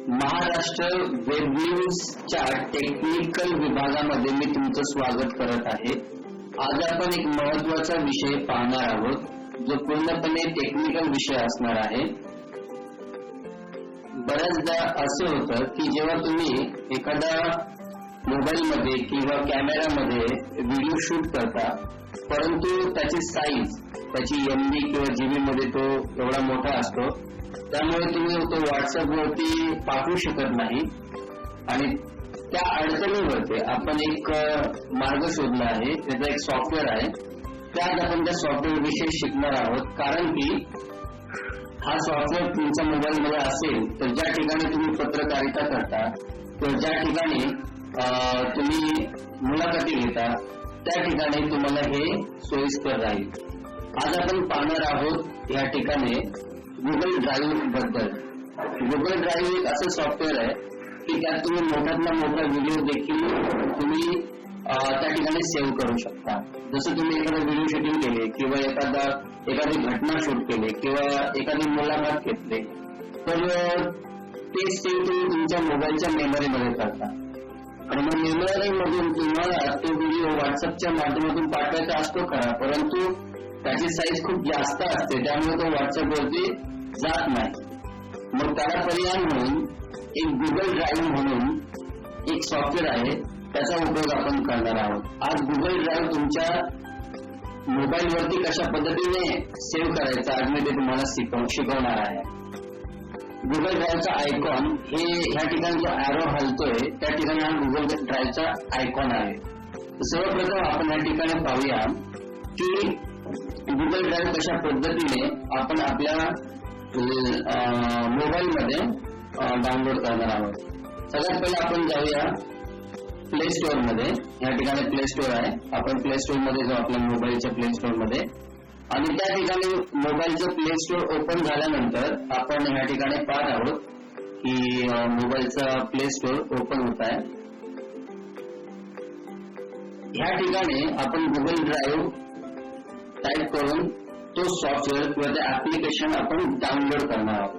Maharashtra web न्यूजच्या technical विभागामध्ये मी तुमचं स्वागत करत आहे. आज आपण एक महत्त्वाचा विषय पाहणार आहोत जो पूर्णपणे टेक्निकल विषय असणार आहे. बऱ्याचदा असं होतं की जेव्हा तुम्ही एखादा मोबाईल मध्ये किंवा कॅमेरामध्ये व्हिडिओ शूट करता, परंतु त्याची साईज, त्याची MB किंवा GB मध्ये तो एवढा मोठा असतो, त्यामुळे तुम्ही तो व्हॉट्सअप वरती पाठवू शकत नाही. आणि त्या अडचणीवरती आपण एक मार्ग शोधला आहे. त्याचा एक सॉफ्टवेअर आहे. त्यात आपण त्या सॉफ्टवेअर विषयी शिकणार आहोत. कारण की हा सॉफ्टवेअर तुमच्या मोबाईल मध्ये असेल तर ज्या ठिकाणी तुम्ही पत्रकारिता करता किंवा ज्या ठिकाणी तुम्ही मुलाखती घेता त्या ठिकाणी तुम्हाला हे सोयीस्कर राहील. आज आपण पाहणार आहोत या ठिकाणी गुगल ड्राईव्ह बद्दल. गुगल ड्राईव्ह एक असं सॉफ्टवेअर आहे की त्यात तुम्ही मोठ्यातला मोठा व्हिडिओ देखील तुम्ही त्या ठिकाणी सेव्ह करू शकता. जसं तुम्ही एखादा व्हिडिओ शूटिंग केले किंवा एखादी घटना शूट केली किंवा एखादी मुलाखत घेतली तर ते सेव्ह तुम्ही तुमच्या मोबाईलच्या मेमरीमध्ये करता. आणि मग मेमरी मधून तुम्हाला तो व्हिडिओ व्हॉट्सअपच्या माध्यमातून पाठवायचा असतो खरा, परंतु त्याची साईज खूप जास्त असते, त्यामुळे तो व्हॉट्सअपवरती जात नाही. मग त्याला पर्याय म्हणून एक गुगल ड्राईव्ह म्हणून एक सॉफ्टवेअर आहे, त्याचा उपयोग आपण करणार आहोत. आज गुगल ड्राईव्ह तुमच्या मोबाईलवरती कशा पद्धतीने सेव्ह करायचा आज मी ते तुम्हाला शिकवणार आहे. गुगल ड्राईव्हचा आयकॉन हे ह्या ठिकाणी जो ॲरो हलतोय त्या ठिकाणी हा गुगल ड्राईव्हचा आयकॉन आहे. सर्वप्रथम आपण या ठिकाणी पाहूया की गुगल ड्राईव्ह कशा पद्धतीने आपण आपल्या मोबाईलमध्ये डाउनलोड करणार आहोत. सगळ्यात पहिले आपण जाऊया प्ले स्टोअर मध्ये. या ठिकाणी प्ले स्टोअर आहे. आपण प्ले स्टोअर मध्ये जाऊ आपल्या मोबाईलच्या प्ले स्टोअर मध्ये. आणि त्या ठिकाणी मोबाईलचं प्ले स्टोअर ओपन झाल्यानंतर आपण ह्या ठिकाणी पाहत आहोत की मोबाईलचं प्ले स्टोअर ओपन होत आहे. ह्या ठिकाणी आपण गुगल ड्राईव्ह टाईप करून तो सॉफ्टवेअर किंवा ते ऍप्लिकेशन आपण डाउनलोड करणार आहोत.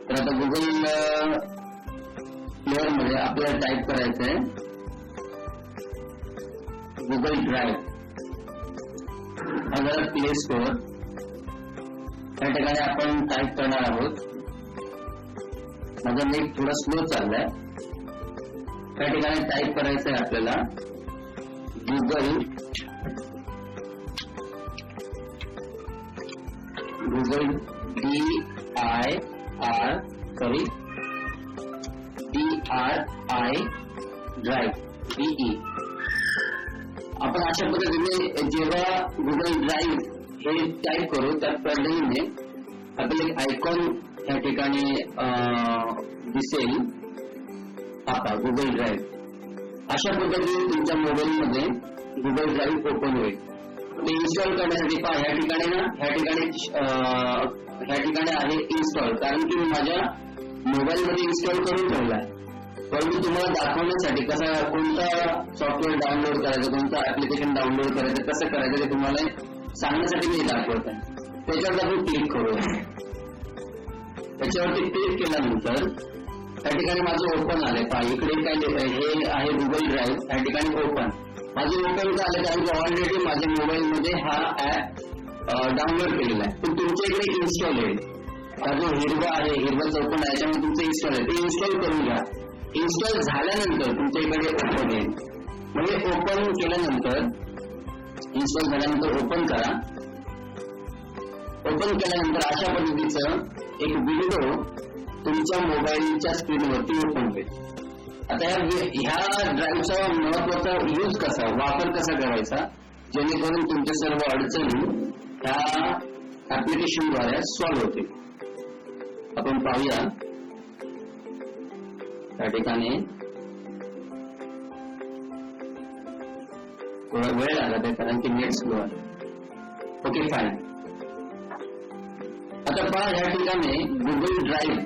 तर आता गुगल प्लेअर मध्ये आपल्याला टाईप करायचं आहे गुगल ड्राईव्ह. अगर प्ले स्टोअर या ठिकाणी आपण टाईप करणार आहोत. माझा नेट थोडा स्लो चाललाय. या ठिकाणी टाईप करायचं आहे आपल्याला गुगल DIR ड्राईव्ह DE. आपण अशा पद्धतीने जेव्हा गुगल ड्राईव्ह हे टाईप करू त्या पद्धतीने आपल्याला एक आयकॉन या ठिकाणी दिसेल. आता गुगल ड्राईव्ह अशा पद्धतीने तुमच्या मोबाईलमध्ये गुगल ड्राईव्ह ओपन होईल. ते इन्स्टॉल करण्यासाठी पहा ह्या ठिकाणी आहे इन्स्टॉल. कारण की मी माझ्या मोबाईलमध्ये इन्स्टॉल करून ठेवला आहे, परंतु तुम्हाला दाखवण्यासाठी कोणता सॉफ्टवेअर डाउनलोड करायचं, कोणतं ऍप्लिकेशन डाउनलोड करायचं, कसं करायचं ते तुम्हाला सांगण्यासाठी मी दाखवत आहे. त्याच्यावर आपण क्लिक करूया. त्याच्यावरती क्लिक केल्यानंतर त्या ठिकाणी माझं ओपन आलंय. पहा इकडे काय हे आहे गुगल ड्राईव्ह. त्या ठिकाणी ओपन माझं ओपन झालं कारण की ऑलरेडी माझ्या मोबाईलमध्ये हा ऍप डाउनलोड केलेला आहे. पण तुमच्या इकडे इन्स्टॉल आहे. हा जो हिरवा आहे, हिरवा चौकोन आहे, त्यामुळे तुमचं इन्स्टॉल आहे. ते इन्स्टॉल करून घ्या. इन्स्टॉल झाल्यानंतर तुमच्या इकडे ओपन येईल. म्हणजे ओपन केल्यानंतर इन्स्टॉल झाल्यानंतर ओपन करा. ओपन केल्यानंतर अशा पद्धतीचं एक विंडो तुमच्या मोबाईलच्या स्क्रीनवरती ओपन होईल. आता ह्या ड्राईव्हचा महत्वाचा यूज कसा, वापर कसा करायचा जेणेकरून तुमच्या सर्व अडचणी ह्या ऍप्लिकेशनद्वारे सॉल्व्ह होतील. आपण पाहूया. त्या ठिकाणी थोडा वेळ लागत आहे कारण की नेट स्लो आहे. Okay fine. आता पहा या ठिकाणी गुगल ड्राईव्ह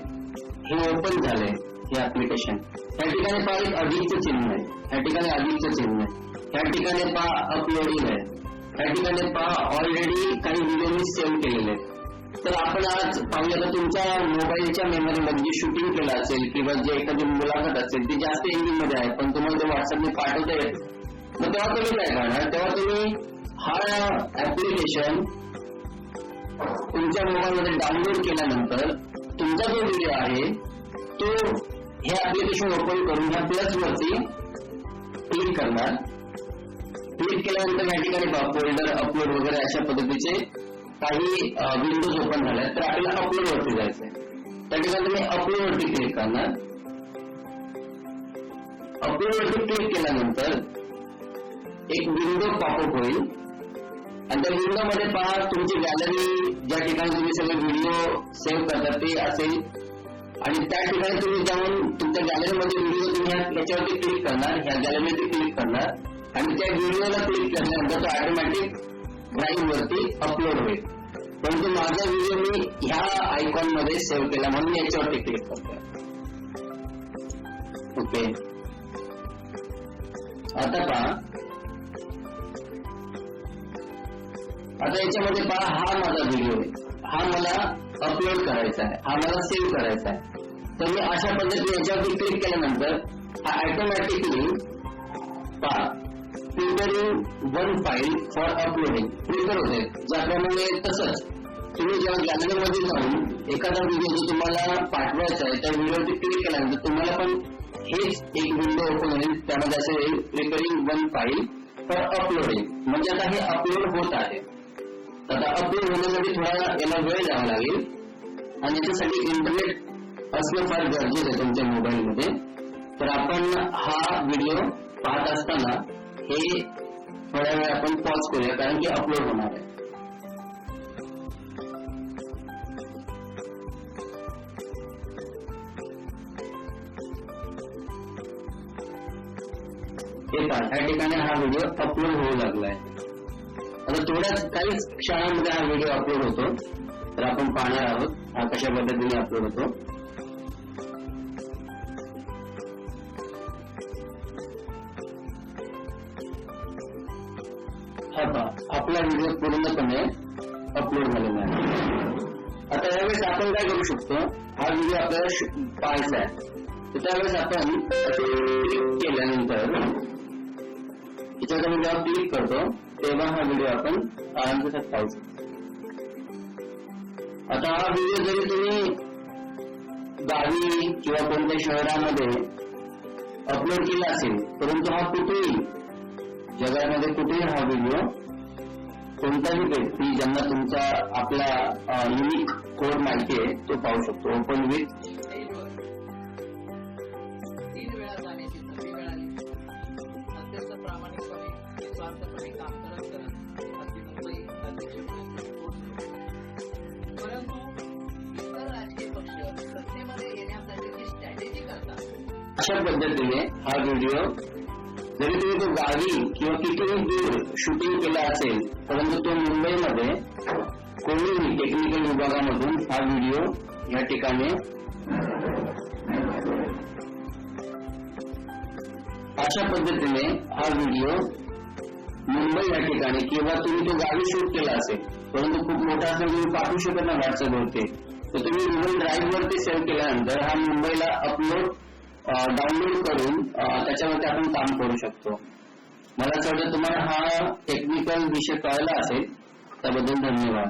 हे ओपन झालंय. हे ऍप्लिकेशन या ठिकाणी पहा एक अधिकचं चिन्ह आहे. या ठिकाणी अधिकचं चिन्ह आहे. या ठिकाणी पहा अपलोडिंग आहे. या ठिकाणी पहा ऑलरेडी काही व्हिडिओ मी सेव्ह केलेले आहेत. तर आपण आज पाहूया तर तुमच्या मोबाईलच्या मेमरीमध्ये जे शूटिंग केलं असेल किंवा जे एखादी मुलाखत असेल ती जास्त MB मध्ये आहे, पण तुम्हाला ते व्हॉट्सअपने पाठवता येत, मग तेव्हा तुम्ही काय करणार? तेव्हा तुम्ही हा ऍप्लिकेशन तुमच्या मोबाईलमध्ये डाउनलोड केल्यानंतर तुमचा जो व्हिडिओ आहे तो हे ऍप्लिकेशन ओपन करून ह्या प्लस वरती क्लिक करणार. क्लिक केल्यानंतर या ठिकाणी फोल्डर अपलोड वगैरे अशा पद्धतीचे काही विंडोज ओपन झाल्या, तर आपल्याला अपलोड वरती जायचंय. त्या ठिकाणी तुम्ही अपलोड वरती क्लिक करणार. अपलोड वरती क्लिक केल्यानंतर एक विंडो पॉपअप होईल आणि त्या विंडो मध्ये पहा तुमची गॅलरी, ज्या ठिकाणी तुम्ही सगळे व्हिडिओ सेव्ह करता ते असेल आणि त्या ठिकाणी तुम्ही जाऊन तुमच्या गॅलरीमध्ये व्हिडिओ तुम्ही याच्यावरती क्लिक करणार, ह्या गॅलरीवरती क्लिक करणार आणि त्या व्हिडिओला क्लिक केल्यानंतर तो ऑटोमॅटिक ड्राईव्ह वरती अपलोड होईल. परंतु माझा व्हिडिओ मी ह्या आयकॉन मध्ये सेव्ह केला म्हणून याच्यावरती क्लिक करतोय. ओके, आता पहा, आता याच्यामध्ये पहा हा माझा व्हिडिओ आहे, हा मला अपलोड करायचा आहे, हा मला सेव्ह करायचा आहे. तर मी अशा पद्धतीने याच्यावरती क्लिक केल्यानंतर हा ऑटोमॅटिकली पहा preparing one file for uploading prepare होते. ज्याप्रमाणे तसंच तुम्ही जेव्हा गॅलरीमध्ये जाऊन एखादा व्हिडिओ जो तुम्हाला पाठवायचा आहे त्या व्हिडिओवरती क्लिक केल्यानंतर तुम्हाला पण हेच एक विंडो ओपन होईल, त्यामध्ये असे येईल preparing one file for uploading. म्हणजे आता हे अपलोड होत आहे. आता अपलोड होण्यासाठी थोडा याला वेळ द्यावा लागेल आणि याच्यासाठी इंटरनेट असणं फार गरजेचं आहे तुमच्या मोबाईलमध्ये. तर आपण हा व्हिडिओ पाहत असताना हे थोड्या वेळ आपण पॉज करूया, कारण की अपलोड होणार आहे. ह्या ठिकाणी हा व्हिडिओ अपलोड होऊ लागलाय. आता थोड्याच काहीच क्षणांमध्ये हा व्हिडिओ अपलोड होतो. तर आपण पाहणार आहोत हा कशा पद्धतीने अपलोड होतो. हा पहा, आपला व्हिडिओ पूर्णपणे अपलोड झालेला आहे. आता यावेळेस आपण काय करू शकतो, हा व्हिडिओ आपल्याला पाहायचा आहे तर त्यावेळेस आपण क्लिक केल्यानंतर याच्यावर मी जेव्हा क्लिक करतो तेव्हा हा व्हिडिओ आपण आरामशीर पाहू शकतो. आता हा व्हिडिओ जरी तुम्ही गावी किंवा कोणत्या शहरामध्ये अपलोड केला असेल, परंतु हा कुठेही जगामध्ये कुठेही हा व्हिडिओ कोणताही व्यक्ती ज्यांना तुमचा आपला युनिक कोड माहिती आहे तो पाहू शकतो. ओपन विथ अशा पद्धतीने हा व्हिडिओ जरी तुम्ही तो गावी किंवा कितीही दूर शूटिंग केला असेल, परंतु तो मुंबईमध्ये कोणीही टेक्निकल विभागामधून हा व्हिडिओ या ठिकाणी अशा पद्धतीने हा व्हिडिओ मुंबई या ठिकाणी किंवा तुम्ही तो गावी शूट केला असेल, परंतु खूप मोठा असेल तुम्ही पाठवू शकत नाही व्हॉट्सअपवरती, तर तुम्ही गुगल ड्राईव्ह वरती सेव्ह केल्यानंतर हा मुंबईला अपलोड डाउनलोड करून त्याच्यावरती आपण काम करू शकतो. मला असं वाटतं तुम्हाला हा टेक्निकल विषय कळला असेल. त्याबद्दल धन्यवाद.